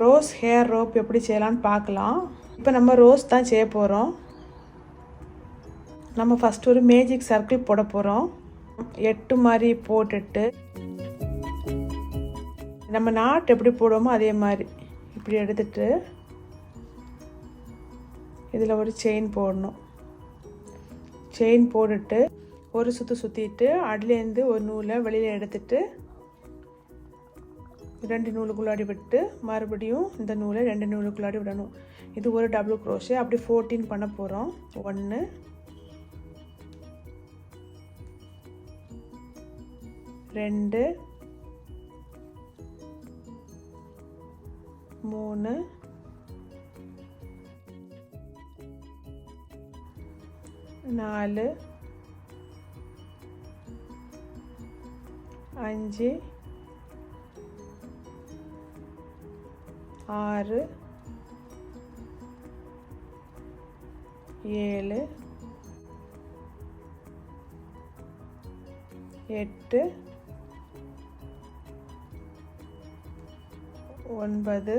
Rose hair rope எப்படி செய்யலான்னு பார்க்கலாம். இப்போ நம்ம ரோஸ் தான் செய்ய போகிறோம். நம்ம ஃபஸ்ட்டு ஒரு மேஜிக் சர்க்கிள் போட போகிறோம். 8 மாதிரி போட்டுட்டு நம்ம நாட் எப்படி போடுவோமோ அதே மாதிரி இப்படி எடுத்துட்டு இதில் ஒரு செயின் போடணும். செயின் போட்டுட்டு ஒரு சுற்றிட்டு அதுலேருந்து ஒரு நூலை வெளியில் எடுத்துட்டு 2 நூலுக்குள்ளாடி விட்டு மறுபடியும் இந்த நூலை 2 நூலுக்குள்ளாடி விடணும். இது ஒரு டபுள் க்ரோஷே. அப்படி 14 பண்ண போகிறோம். 1 2 3 4 5 6 7 8 9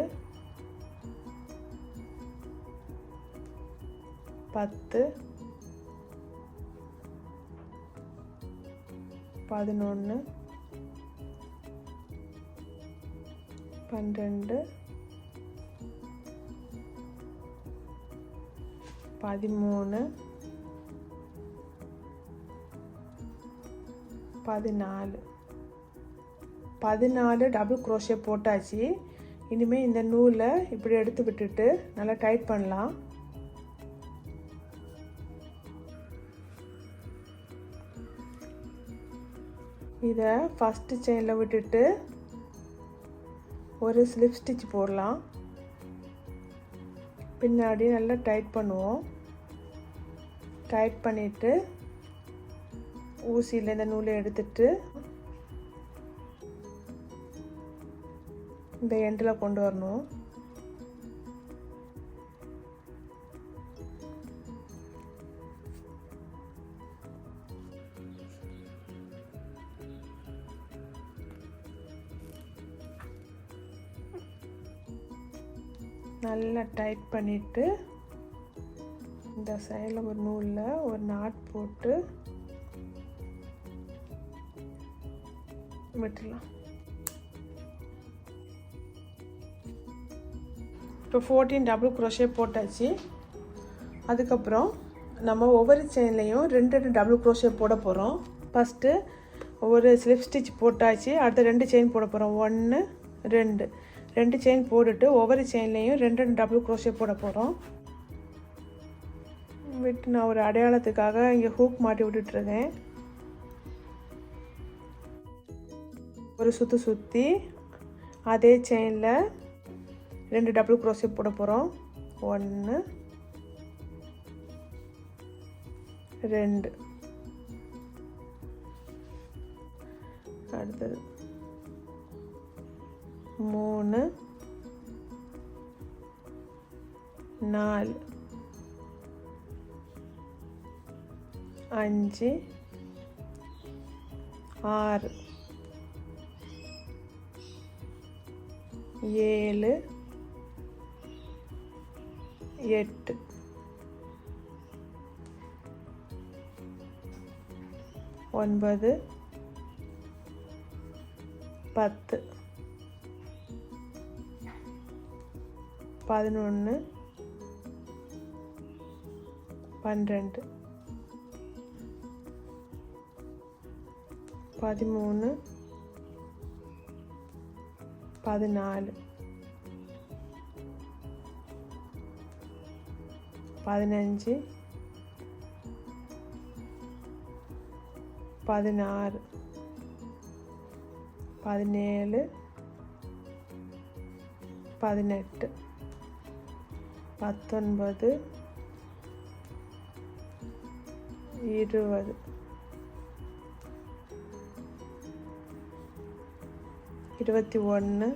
10 11 12 13 14 டபுள் க்ரோஷே போட்டாச்சு. இனிமேல் இந்த நூலை இப்படி எடுத்து விட்டுட்டு நல்லா டைட் பண்ணலாம். இதை ஃபஸ்ட்டு செயினில் விட்டுட்டு ஒரு ஸ்லிப் ஸ்டிச் போடலாம். பின்னாடி நல்லா டைட் பண்ணுவோம். டைட் பண்ணிவிட்டு ஊசியில் இந்த நூலை எடுத்துட்டு இந்த எண்டில் கொண்டு வரணும். நல்லா டைட் பண்ணிவிட்டு இந்த சைடில் ஒரு நூலில் ஒரு நாட் போட்டு விட்டுடலாம். இப்போ 14 டபுள் க்ரோஷே போட்டாச்சு. அதுக்கப்புறம் நம்ம ஒவ்வொரு செயின்லேயும் 2 டபுள் க்ரோஷே போட போகிறோம். ஃபஸ்ட்டு ஒரு ஸ்லிப் ஸ்டிச் போட்டாச்சு. அடுத்த 2 செயின் போட போகிறோம். 1 2 செயின் போட்டுட்டு ஒவ்வொரு செயின்லேயும் 2 டபுள் க்ரோஷே போட போகிறோம். விட்டு நான் ஒரு அடையாளத்துக்காக இங்கே ஹூக் மாட்டி விட்டுட்ருக்கேன். ஒரு சுற்றி அதே செயினில் 2 டபுள் க்ரோஷே போட போகிறோம். 1 2 அடுத்தது 3 4 5 6 7 8 9 10 11 12 13 14 15 16 17 18 19 20 21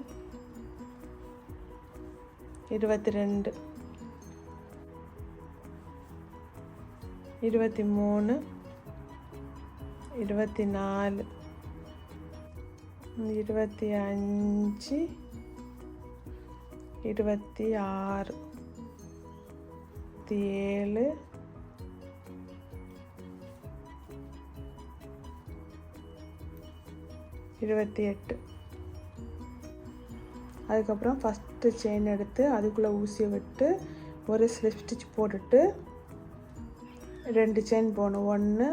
22 23 24 25 26 27 28. அதுக்கப்புறம் ஃபஸ்ட்டு செயின் எடுத்து அதுக்குள்ளே ஊசியை விட்டு ஒரு ஸ்லிப் ஸ்டிச் போட்டுட்டு 2 செயின் போடணும். 1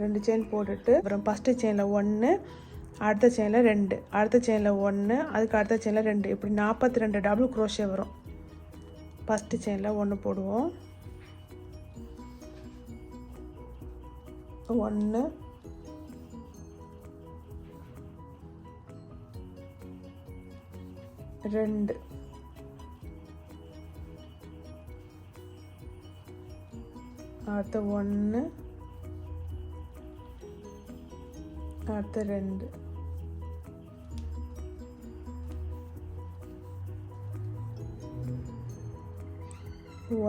2 செயின் போட்டுட்டு அப்புறம் ஃபஸ்ட்டு செயினில் 1, அடுத்த செயினில் 2, அடுத்த செயினில் 1, அதுக்கு அடுத்த செயினில் 2, இப்படி 42 டபுள் க்ரோஷே வரும். ஃபஸ்ட்டு செயினில் 1 போடுவோம். 1 2 அடுத்த 1 அடுத்த 2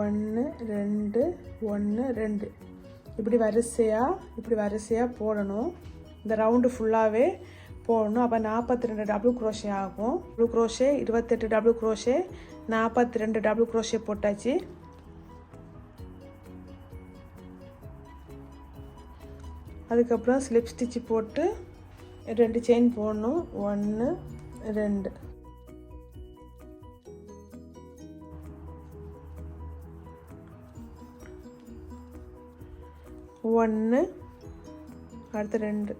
1 2 1 2 இப்படி வரிசையாக போடணும். இந்த ரவுண்டு ஃபுல்லாகவே போடணும். அப்போ 42 டபுள் க்ரோஷே ஆகும். Double crochet 28 double crochet 42 double crochet போட்டாச்சு. அதுக்கப்புறம் ஸ்லிப் ஸ்டிச்சு போட்டு 2 செயின் போடணும். 1 2 1 அடுத்து 2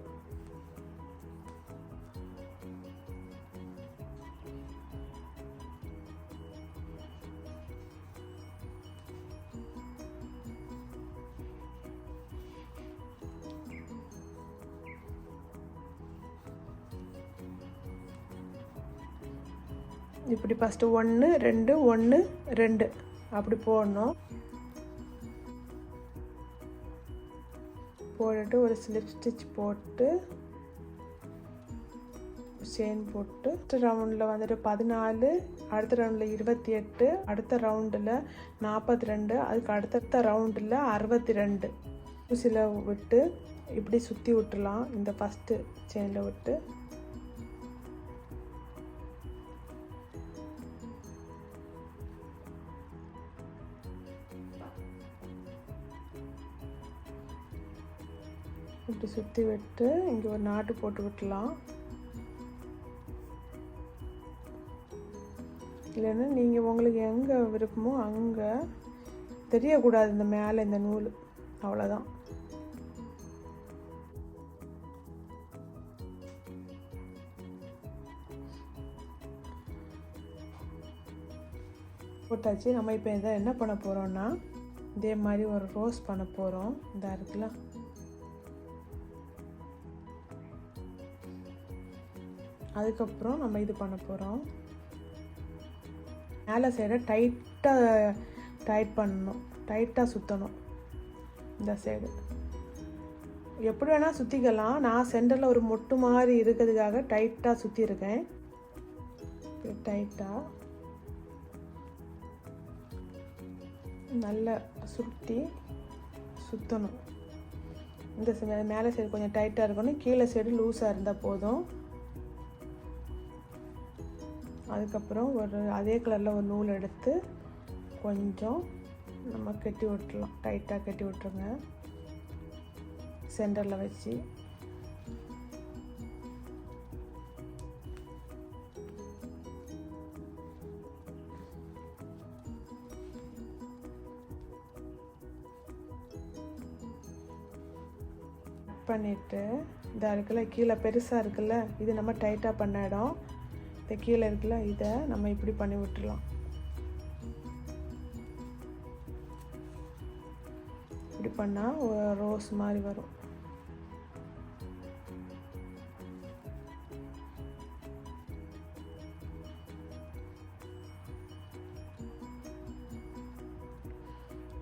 இப்படி ஃபஸ்ட்டு 1 2 1 2 அப்படி போடணும். போட்டுட்டு ஒரு ஸ்லிப் ஸ்டிச் போட்டு செயின் போட்டு அடுத்த ரவுண்டில் வந்துட்டு 14, அடுத்த ரவுண்டில் 28, அடுத்த ரவுண்டில் 42, அதுக்கு அடுத்த ரவுண்டில் 62 ஊசியில் விட்டு இப்படி சுற்றி விட்டுலாம். இந்த ஃபஸ்ட்டு செயினில் விட்டு இப்படி சுற்றி விட்டு இங்கே ஒரு நாட்டு போட்டு விட்டுலாம். இல்லைன்னா நீங்கள் உங்களுக்கு எங்கே விருப்பமோ அங்கே தெரியக்கூடாது இந்த மேலே இந்த நூல், அவ்வளோதான். போட்டாச்சு. நம்ம இப்போ இதை என்ன பண்ண போகிறோம்னா இதே மாதிரி ஒரு ரோஸ் பண்ண போகிறோம். இந்த இருக்குல்ல, அதுக்கப்புறம் நம்ம இது பண்ண போகிறோம். மேலே சைடை டைட் பண்ணணும், டைட்டாக சுற்றணும். இந்த சைடு எப்படி வேணால் சுற்றிக்கலாம். நான் சென்டரில் ஒரு மொட்டு மாதிரி இருக்கிறதுக்காக டைட்டாக சுற்றிருக்கேன். டைட்டாக நல்லா சுற்றணும். இந்த மேலே சைடு கொஞ்சம் டைட்டாக இருக்கணும், கீழே சைடு லூஸாக இருந்தால் போதும். அதுக்கப்புறம் ஒரு அதே கலரில் ஒரு நூல் எடுத்து கொஞ்சம் நம்ம கட்டி விட்டுலாம். டைட்டாக கட்டி விட்டுருங்க சென்டரில் வச்சு. பண்ணிவிட்டு இந்த இருக்குல்ல கீழே பெருசாக இருக்குல்ல, இது நம்ம டைட்டாக பண்ண இடம். இந்த கீழே இருக்குல்ல, இதை நம்ம இப்படி பண்ணி விட்டுடலாம். இப்படி பண்ணால் ஒரு ரோஸ் மாதிரி வரும்.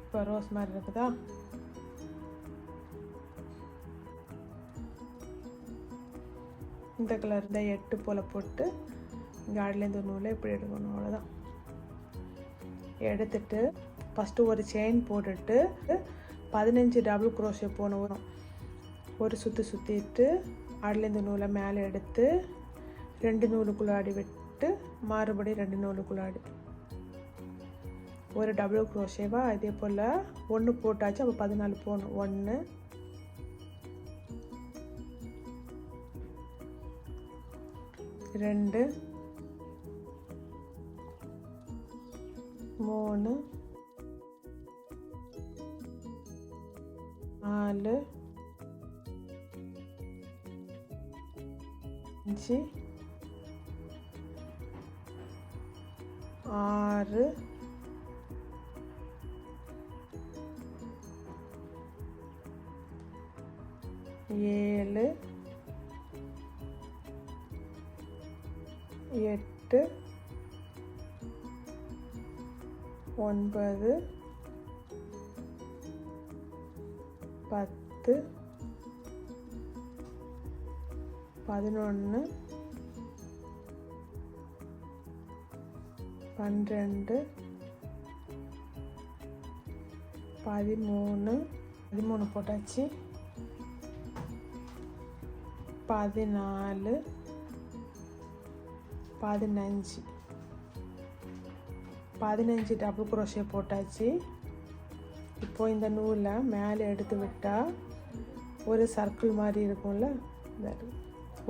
இப்போ ரோஸ் மாதிரி இருக்குதா? இந்த கலர் இந்த 8 போல் போட்டு இங்கே ஆட்லேருந்து ஒரு நூலை இப்படி எடுக்கணும். அவ்வளோதான். எடுத்துட்டு ஃபஸ்ட்டு ஒரு செயின் போட்டுட்டு 15 டபுள் க்ரோஷே போகணும். ஒரு சுற்றிட்டு ஆட்லேருந்து நூலை மேலே எடுத்து 2 நூலுக்குள்ளாடி விட்டு மறுபடியும் 2 நூலுக்குள்ளாடி ஒரு டபுள் குரோஷேவா இதே போல் 1 போட்டாச்சு. அப்போ 14 போகணும். 1 2 3 4 5 6 7 8 9 10 11 12 13 போட்டாச்சு. 14 15 டபுள் குரோஷே போட்டாச்சு. இப்போ இந்த நூலை மேலே எடுத்து விட்டால் ஒரு சர்க்கிள் மாதிரி இருக்கும்ல.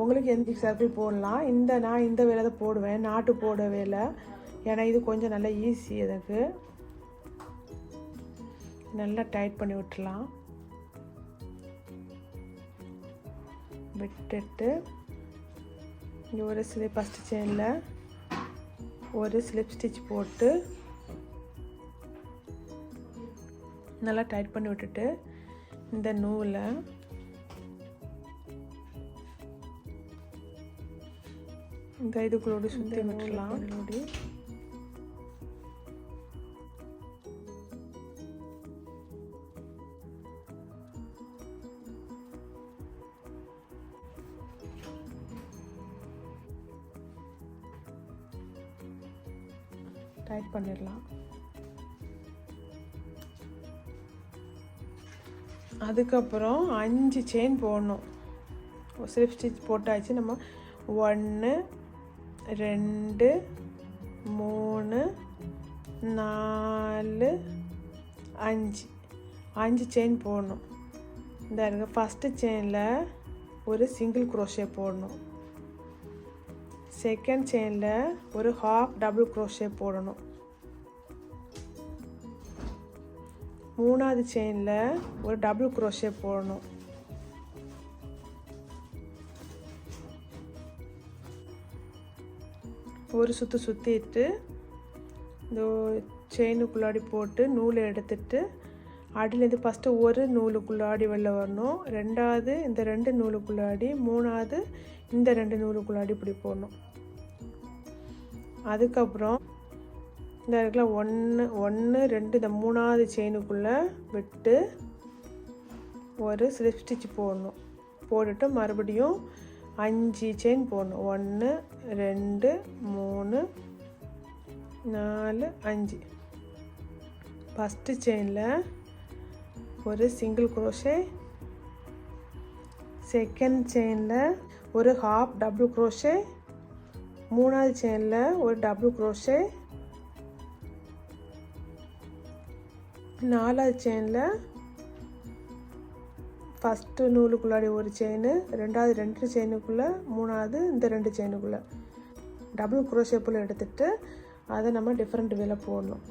உங்களுக்கு எந்த சர்க்கிள் போடலாம். நான் இந்த வேலை தான் போடுவேன், நாட்டு போட வேலை. ஏன்னா இது கொஞ்சம் நல்லா ஈஸி. எனக்கு நல்லா டைட் பண்ணி விட்டுலாம். விட்டுட்டு இங்கே ஒரு ஃபஸ்ட்டு செயினில் ஒரு ஸ்லிப் ஸ்டிச் போட்டு நல்லா டைட் பண்ணி விட்டுட்டு இந்த நூலை இந்த இதுக்குள்ளோடு சுற்றி விட்டுலாம். டைட் பண்ணிடலாம். அதுக்கப்புறம் 5 செயின் போடணும். ஸ்லிப் ஸ்டிச் போட்டாச்சு. நம்ம 1 2 3 4 5 செயின் போடணும். இந்த இருக்க ஃபஸ்ட்டு செயினில் ஒரு சிங்கிள் குரோஷே போடணும். செகண்ட் செயினில் ஒரு ஹாஃப் டபுள் குரோஷே போடணும். மூணாவது செயினில் ஒரு டபுள் குரோஷே போடணும். ஒரு சுற்றிட்டு இந்த செயினுக்குள்ளாடி போட்டு நூலை எடுத்துட்டு அடியிலேருந்து ஃபஸ்ட்டு ஒரு நூலுக்குள்ளாடி வெளில வரணும். ரெண்டாவது இந்த 2 நூலுக்குள்ளாடி, மூணாவது இந்த 2 நூலுக்குள்ளாடி இப்படி போடணும். அதுக்கப்புறம் இந்த இடத்துல 1 2 இந்த மூணாவது செயினுக்குள்ளே விட்டு ஒரு ஸ்லிப் ஸ்டிச் போடணும். போட்டுட்டு மறுபடியும் 5 செயின் போடணும். 1 2 3 4 5. ஃபஸ்ட்டு செயினில் ஒரு சிங்கிள் குரோஷே, செகண்ட் செயினில் ஒரு ஹாஃப் டபுள் குரோஷே, மூணாவது செயினில் ஒரு டபுள் குரோஷே, நாலாவது செயினில் ஃபஸ்ட்டு நூலுக்குள்ளாடி ஒரு செயின், ரெண்டாவது 2 செயினுக்குள்ளே, மூணாவது இந்த 2 செயினுக்குள்ளே டபுள் குரோஷே போல் எடுத்துகிட்டு அதை நம்ம டிஃப்ரெண்ட் வேலை போடணும்.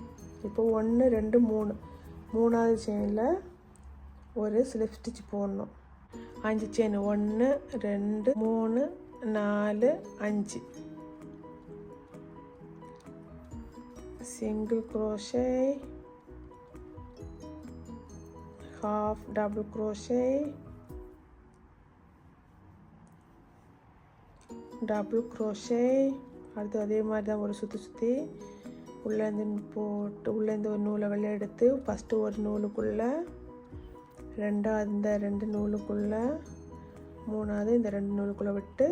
இப்போ 1 2 3 மூணாவது செயினில் ஒரு ஸ்லிப் ஸ்டிச் போடணும். 5 chain 1 2 3 4 5 single crochet, half double crochet, double crochet. அடுத்து அதே மாதிரி தான் ஒரு சுற்றி உள்ளேருந்து போட்டு உள்ளேருந்து ஒரு நூலை வெளியே எடுத்து ஃபஸ்ட்டு ஒரு நூலுக்குள்ளே, ரெண்டாவது இந்த 2 நூலுக்குள்ளே, மூணாவது இந்த 2 நூலுக்குள்ளே விட்டு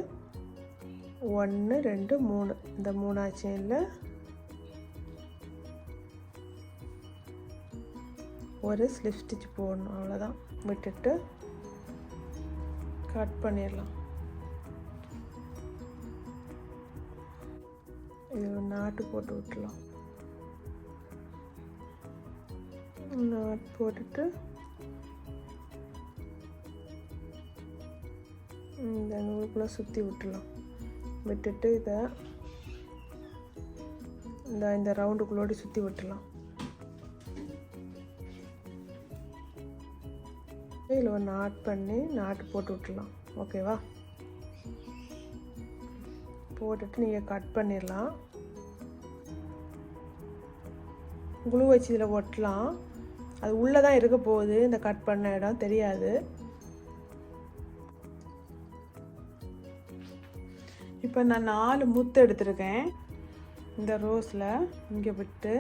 1 2 3 இந்த மூணாவது செயினில் ஒரு ஸ்லிப் ஸ்டிச் போடணும். அவ்வளோதான். விட்டுட்டு கட் பண்ணிடலாம். இது ஒரு நாட்டு போட்டு விட்டுலாம். நாட் போட்டுட்டு இந்த நூலுக்குள்ளே சுற்றி விட்டுலாம். விட்டுட்டு இதை இந்த ரவுண்டுக்குள்ளோடி சுற்றி விட்டுலாம். இதில் ஒரு நாட் பண்ணி நாட்டு போட்டு விட்டுலாம். ஓகேவா? போட்டுட்டு நீங்கள் கட் பண்ணிடலாம். குளூ வச்சு இதில் ஒட்டலாம். அது உள்ளே தான் இருக்க போகுது, இந்த கட் பண்ண இடம் தெரியாது. இப்போ நான் 4 முத்து எடுத்திருக்கேன். இந்த ரோஸில் இங்கே விட்டு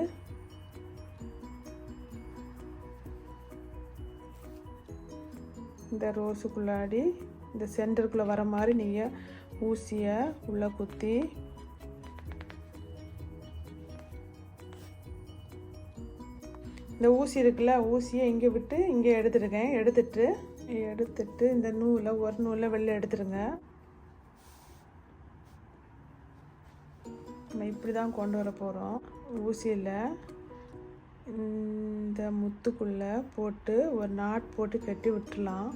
இந்த ரோஸுக்குள்ளாடி இந்த சென்டருக்குள்ளே வர மாதிரி நீங்கள் ஊசியை உள்ளே குத்தி இந்த ஊசி இருக்குல்ல, ஊசியை இங்கே விட்டு இங்கே எடுத்துருக்கேன். எடுத்துட்டு இந்த நூலை ஒரு நூலை வெளில எடுத்துருங்க. நம்ம இப்படி தான் கொண்டு வர போகிறோம். ஊசியில் இந்த முத்துக்குள்ளே போட்டு ஒரு நாட் போட்டு கட்டி விட்டுலாம்.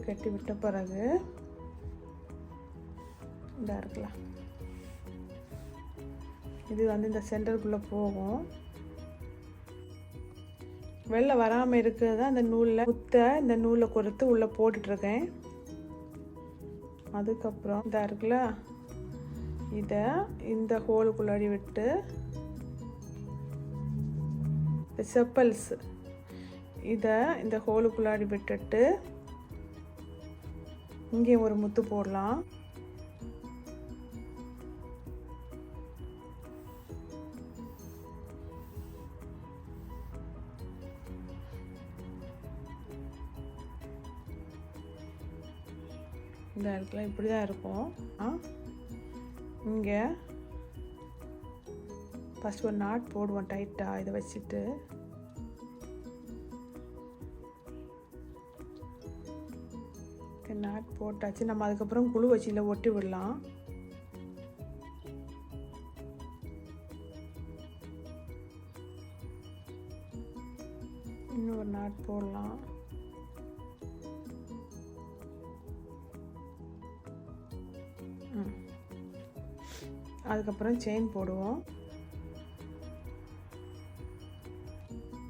கட்டி விட்ட பிறகு இதாக இருக்கலாம். இது இந்த சென்டருக்குள்ளே போகும். வெளில வராமல் இருக்கிறது தான் இந்த நூலில் முத்தை இந்த நூலில் கொடுத்து உள்ளே போட்டுட்ருக்கேன். அதுக்கப்புறம் இதாக இருக்குல்ல, இதை இந்த ஹோலுக்குள்ளாடி விட்டு செப்பல்ஸ் இதை இந்த ஹோலுக்குள்ளாடி விட்டுட்டு இங்கேயும் ஒரு முத்து போடலாம். இந்த இடத்துல இப்படி தான் இருக்கும். இங்கே ஃபஸ்ட் ஒரு நாட் போடுவோம் டைட்டாக. இதை வச்சுட்டு நாட் போட்டாச்சு. நம்ம அதுக்கப்புறம் குழு வச்சியில் ஒட்டி விடலாம். இன்னொரு நாட் போடலாம். அதுக்கப்புறம் செயின் போடுவோம்.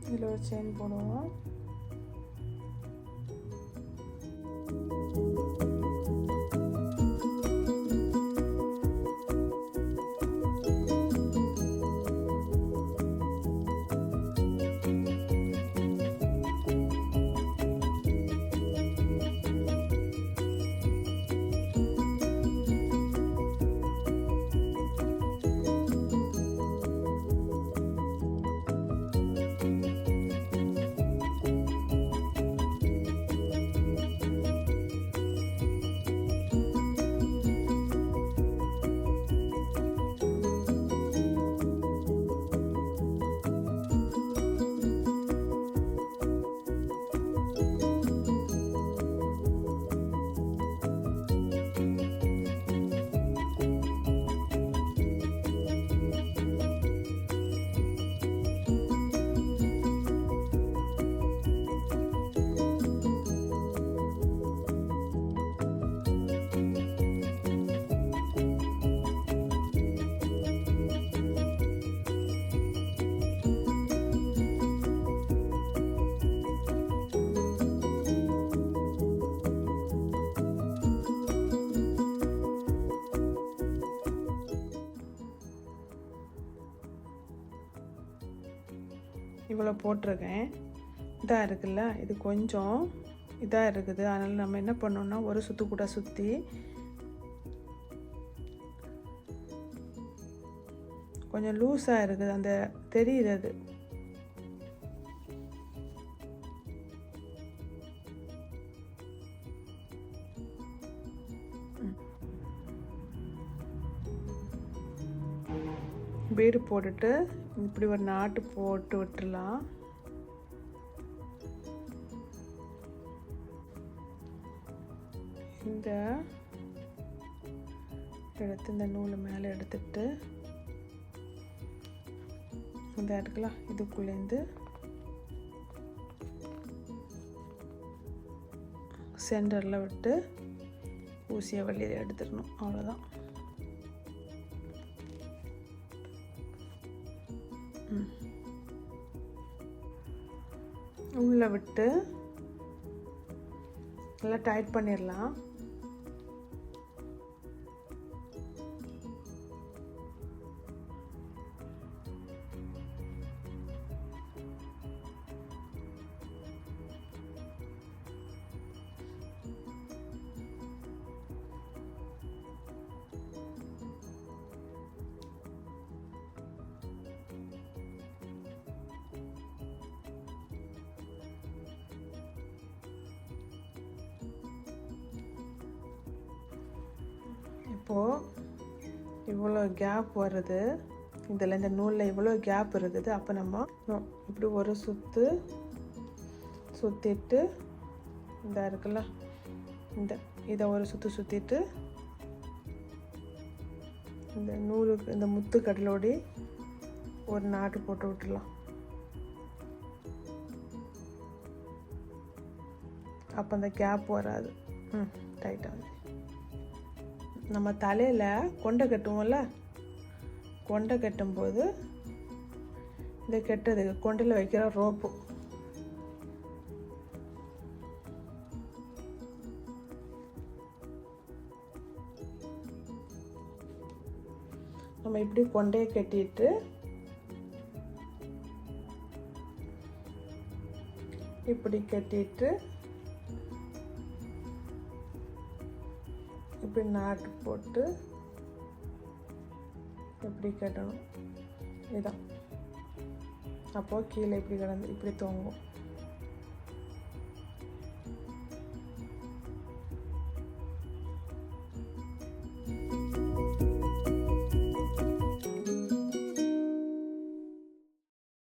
இதில் ஒரு செயின் போடுவோம். இவ்வளோ போட்டிருக்கேன். இதாக இருக்குல்ல, இது கொஞ்சம் இதாக இருக்குது. அதனால் நம்ம என்ன பண்ணோம்னா ஒரு சுற்று கூட சுற்றி கொஞ்சம் லூஸாக இருக்குது, அந்த தெரியுது அது. பீடு போட்டுட்டு இப்படி ஒரு நாட்டு போட்டு விட்டுடலாம். இந்த எடுத்து இந்த நூலை மேலே எடுத்துட்டு இந்த இடத்துல இதுக்குள்ளேருந்து சென்டரில் விட்டு ஊசியை வெளியில் எடுத்துடணும். அவ்வளோதான். உள்ளே விட்டு நல்லா டைட் பண்ணிடலாம். இப்போது இவ்வளோ கேப் வருது, இதில் இந்த நூலில் இவ்வளோ கேப் இருக்குது. அப்போ நம்ம இப்படி ஒரு சுற்றிட்டு இந்த இருக்குல்ல இதை ஒரு சுற்றிட்டு இந்த நூலுக்கு இந்த முத்து கடலோடி ஒரு நாட்டு போட்டு விட்டுடலாம். அப்போ அந்த கேப் வராது. டைட்டாக வந்து நம்ம தலையில் கொண்டை கட்டுவோம்ல, கொண்டை கட்டும்போது இந்த கெட்டதுக்கு கொண்டையில் வைக்கிற ரோப்பு நம்ம இப்படி கொண்டையை கட்டிட்டு இப்படி இப்படி நாட்டு போட்டு இப்படி கட்டணும். இதான் அப்போது கீழே இப்படி கிடந்து இப்படி தொங்கும்.